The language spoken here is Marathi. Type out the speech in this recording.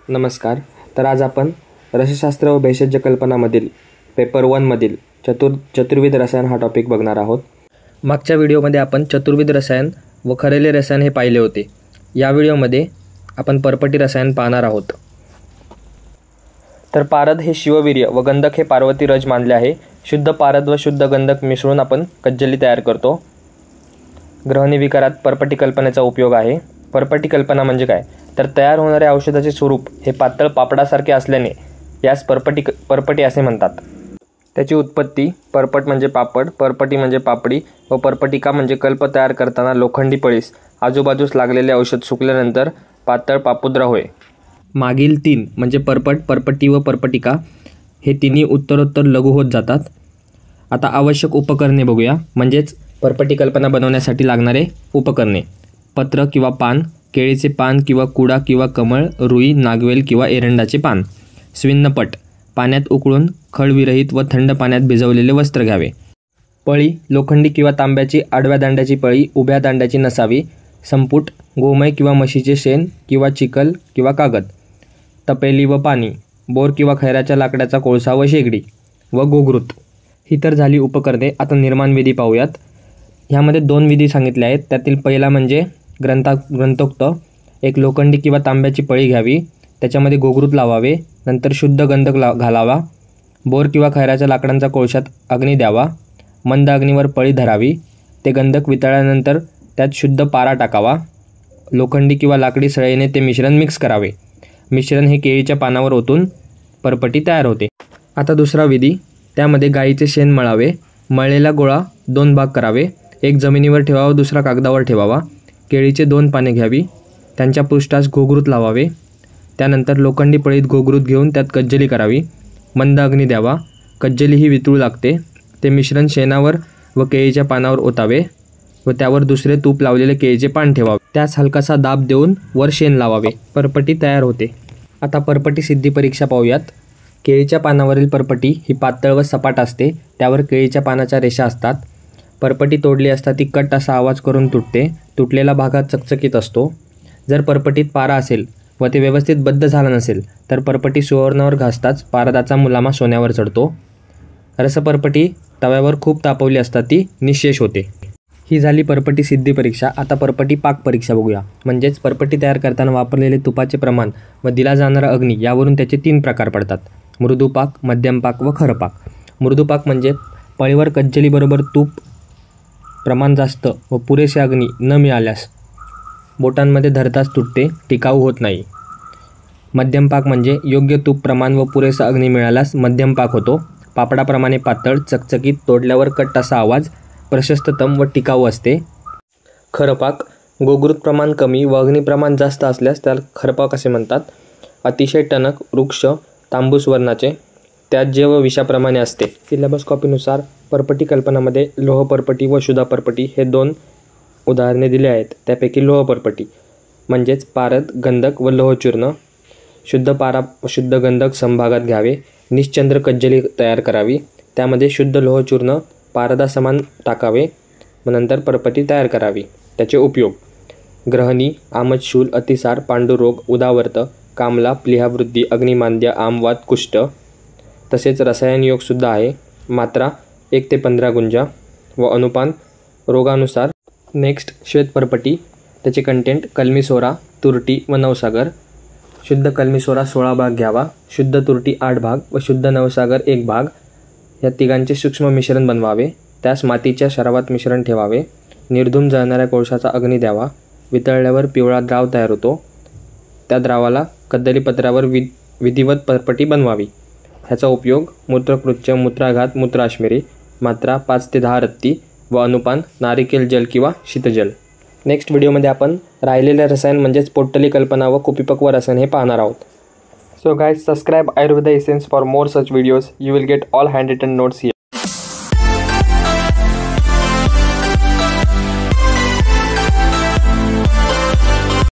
नमस्कार. तर आज आपण रसशास्त्र व भेषज कल्पनामधील पेपर 1 मधील चतुर्विध रसायन हा टॉपिक बघणार आहोत. मागच्या व्हिडिओमध्ये आपण चतुर्विध रसायन व खरेले रसायन हे पाहिले होते. या व्हिडिओमध्ये आपण परपटी रसायन पाहणार आहोत. तर पारद हे शिववीर्य व गंधक हे पार्वती रज मानले आहे. शुद्ध पारद व शुद्ध गंधक मिसळून आपण कज्जली तयार करतो. ग्रहणी विकारात परपटी कल्पनेचा उपयोग आहे. परपटी कल्पना म्हणजे काय, तर तयार होणाऱ्या औषधाचे स्वरूप हे पातळ पापडासारखे असल्याने यास परपटी असे म्हणतात. त्याची उत्पत्ती परपट म्हणजे पापड, परपटी म्हणजे पापडी व परपटिका म्हणजे कल्प तयार करताना लोखंडी पळीस आजूबाजूस लागलेले औषध सुकल्यानंतर पातळ पापुद्रा होय. मागील 3 म्हणजे परपट, परपटी व परपटिका हे तिन्ही उत्तरोत्तर लघु होत जातात. आता आवश्यक उपकरणे बघूया. म्हणजेच परपटी कल्पना बनवण्यासाठी लागणारे उपकरणे: पत्र किंवा पान, केळीचे पान किंवा कुडा किंवा कमळ, रुई, नागवेल किंवा एरंडाचे पान. स्विन्नपट, पाण्यात उकळून खळविरहित व थंड पाण्यात भिजवलेले वस्त्र घ्यावे. पळी, लोखंडी किंवा तांब्याची आडव्या दांड्याची पळी, उभ्या दांड्याची नसावी. संपुट, गोमय किंवा म्हशीचे शेण किंवा चिखल किंवा कागद. तपेली व पाणी, बोर किंवा खैराच्या लाकडाचा कोळसा व शेगडी व गोघृत. ही तर झाली उपकरणे. आता निर्माण विधी पाहूयात. ह्यामध्ये 2 विधी सांगितले आहेत. त्यातील पहिला म्हणजे ग्रंथोक्त. एक लोखंडी किंवा तांब्याची पळी घ्यावी, त्याच्यामध्ये गोघृत लावावे, नंतर शुद्ध गंधक घालावा. बोर किंवा खैराच्या लाकडांचा कोळशात अग्नी द्यावा. मंद अग्नीवर पळी धरावी. ते गंधक वितळल्यानंतर त्यात शुद्ध पारा टाकावा. लोखंडी किंवा लाकडी सळईने ते मिश्रण मिक्स करावे. मिश्रण हे केळीच्या पानावर ओतून परपटी तयार होते. आता दुसरा विधी. त्यामध्ये गाईचे शेण मळावे. मळलेला गोळा 2 भाग करावे. एक जमिनीवर ठेवावा, दुसरा कागदावर ठेवावा. केळीचे 2 पाने घ्यावी, त्यांच्या पृष्ठास गोघृत लावावे. त्यानंतर लोखंडी पळीत गोघृत घेऊन त्यात कज्जली करावी. मंद अग्नी द्यावा. कज्जली ही वितळू लागते. ते मिश्रण शेणावर व केळीच्या पानावर ओतावे व त्यावर दुसरे तूप लावलेले केळीचे पान ठेवावे. त्यास हलकासा दाब देऊन वर शेण लावावे. परपटी तयार होते. आता परपटी सिद्धी परीक्षा पाहूयात. केळीच्या पानावरील परपटी ही पातळ व सपाट असते. त्यावर केळीच्या पानाच्या रेषा असतात. परपटी तोडली असता ती कट असा आवाज करून तुटते. तुटलेला भाग चकचकीत असतो. जर परपटीत पारा असेल व ते व्यवस्थित बद्ध झाला नसेल तर परपटी सुवर्णावर घासताच पारदाचा मुलामा सोन्यावर चढतो. रसपरपटी तव्यावर खूप तापवली असता ती निःशेष होते. ही झाली परपटी सिद्धी परीक्षा. आता परपटी पाक परीक्षा बघूया. म्हणजेच परपटी तयार करताना वापरलेले तुपाचे प्रमाण व दिला जाणारा अग्नी यावरून त्याचे 3 प्रकार पडतात: मृदू पाक, मध्यम पाक व खरं पाक. मृदू पाक म्हणजे पळीवर कज्जलीबरोबर तूप प्रमाण जास्त व पुरेसे अग्नी न मिळाल्यास बोटांमध्ये धरताच तुटते, टिकाऊ होत नाही. मध्यम पाक म्हणजे योग्य तूप प्रमाण व पुरेसा अग्नी मिळाल्यास मध्यम पाक होतो. पापडाप्रमाणे पातळ, चकचकीत, तोडल्यावर कट असा आवाज, प्रशस्ततम व टिकाऊ असते. खरं पाक, गोघृत प्रमाण कमी व अग्नी प्रमाण जास्त असल्यास त्याला खरपाक असे म्हणतात. अतिशय टणक, वृक्ष, तांबूस वर्णाचे, त्याज्य व विषाप्रमाणे असते. सिलेबस कॉपीनुसार परपटी कल्पनामध्ये लोह परपटी व शुद्ध परपटी हे 2 उदाहरणे दिले आहेत. त्यापैकी लोह परपटी म्हणजेच पारद, गंधक व लोहचूर्ण. शुद्ध पारा व शुद्ध गंधक समभागात घ्यावे. निश्चंद्र कज्जली तयार करावी. त्यामध्ये शुद्ध लोहचूर्ण पारदासमान टाकावे व नंतर परपटी तयार करावी. त्याचे उपयोग: ग्रहणी, आमजशूल, अतिसार, पांडुरोग, उदावर्त, कामला, प्लीहावृद्धी, अग्निमांद्य, आमवात, कुष्ठ. तसेच रसायन योगसुद्धा आहे. मात्रा 1 ते 15 गुंजा व अनुपान रोगानुसार. नेक्स्ट श्वेत परपटी. त्याचे कंटेंट: कलमी सोरा, तुरटी व नवसागर. शुद्ध कलमी सोरा 16 भाग घ्यावा. शुद्ध तुरटी 8 भाग व शुद्ध नवसागर 1 भाग. या तिघांचे सूक्ष्म मिश्रण बनवावे. त्यास मातीच्या शराबात मिश्रण ठेवावे. निर्धूम जळणाऱ्या कोळशाचा अग्नी द्यावा. वितळल्यावर पिवळा द्राव तयार होतो. त्या द्रावाला कदलीपत्रावर विधिवत परपटी बनवावी. ह्याचा उपयोग: मूत्रकृच्य, मूत्राघात, मूत्राश्मिरी. मात्रा 5 ते 10 रत्ती व अनुपान नारिकेल जल किंवा शीतजल. नेक्स्ट व्हिडिओमध्ये आपण राहिलेले रसायन म्हणजेच पोट्टली कल्पना व कुपिपक्व रसायन हे पाहणार आहोत. So guys, subscribe Ayurveda Essence for more such videos. You will get all handwritten notes here.